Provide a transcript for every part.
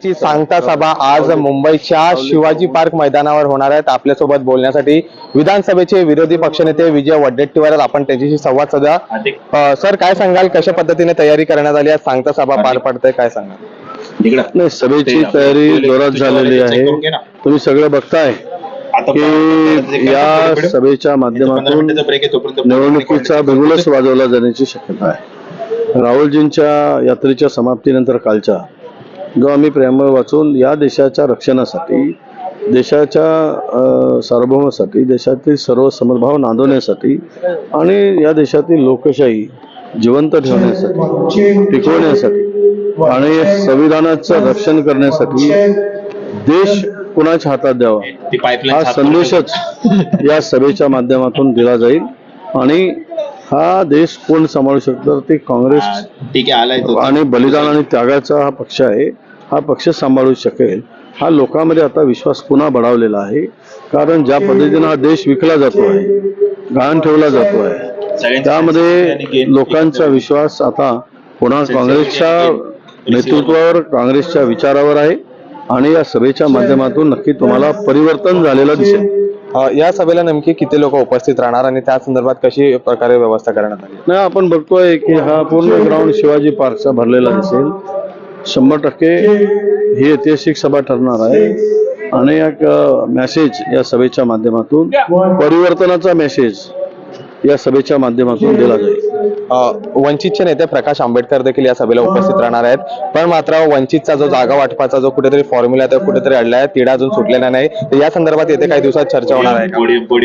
ची सांगता सभा आज मुंबईच्या शिवाजी पार्क मैदानावर होणार आहेत। आपल्यासोबत बोलण्यासाठी विधानसभेचे विरोधी पक्षनेते विजय वडेट्टीवार आपण त्यांच्याशी संवाद साधूया। सर, काय सांगाल, कशा पद्धतीने तयारी करण्यात आली आहे? सांगता सभा पार पडते, काय सांगाल? नाही, सभेची तयारी जोरात झालेली आहे। तुम्ही सगळं बघताय की या सभेच्या माध्यमातून निवडणुकीचा बिगुलच वाजवला जाण्याची शक्यता आहे। राहुलजींच्या यात्रेच्या समाप्तीनंतर कालच्या जो आम्ही प्रेमळ वाचून या देशाच्या रक्षणासाठी, देशाच्या सार्वभौमासाठी, देशातील सर्व समभाव नांदवण्यासाठी आणि या देशातील लोकशाही जिवंत ठेवण्यासाठी, टिकवण्यासाठी आणि संविधानाचं रक्षण करण्यासाठी देश कुणाच्या हातात द्यावा हा संदेशच या सभेच्या माध्यमातून दिला जाईल। आणि हा देश कोण सांभाळू शकतो? ते काँग्रेस आणि बलिदान आणि त्यागाचा हा पक्ष आहे। हा पक्ष सांभाळू शकेल हा लोकांमध्ये आता विश्वास पुन्हा बळावलेला आहे। कारण ज्या पद्धतीने हा देश विकला जातो आहे, गहाण ठेवला जातो आहे, त्यामध्ये लोकांचा विश्वास आता पुन्हा काँग्रेसच्या नेतृत्वावर, काँग्रेसच्या विचारावर आहे। आणि या सभेच्या माध्यमातून नक्की तुम्हाला परिवर्तन झालेलं दिसेल। या सभेला नेमकी किती लोक उपस्थित राहणार आणि त्या संदर्भात कशी प्रकारे व्यवस्था करण्यात आली? नाही, आपण बघतोय की हा पूर्ण ग्राउंड शिवाजी पार्कचा भरलेला दिसेल। 100% ही ऐतिहासिक सभा ठरणार आहे आणि एक मेसेज या सभेच्या माध्यमातून, परिवर्तनाचा मेसेज या सभेच्या माध्यमातून दिला जाईल। वंचितचे नेते प्रकाश आंबेडकर देखील या सभेला उपस्थित राहणार आहेत, पण मात्र वंचितचा जो जागा वाटपाचा जो कुठेतरी फॉर्म्युला आहे तो कुठेतरी अडला आहे, तिढा अजून सुटलेला नाही। तर या संदर्भात येते काही दिवसात चर्चा होणार आहे का?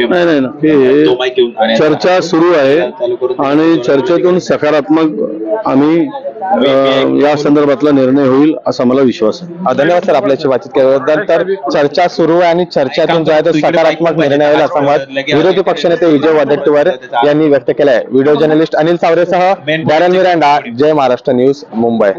नाही, नक्की चर्चा सुरू आहे आणि चर्चेतून सकारात्मक आम्ही या संदर्भातला निर्णय होईल असा मला विश्वास आहे। धन्यवाद सर, आपल्याशी बातचीत केल्याबद्दल। तर चर्चा सुरू आहे आणि चर्चेतून जो आहे तो सकारात्मक निर्णय होईल असा मत विरोधी पक्षनेते विजय वडेट्टीवार यांनी व्यक्त केलं आहे। व्हिडिओ जर्नलिस्ट अनिल सावरेसह डॅरन मिरांडा, जय महाराष्ट्र न्यूज, मुंबई।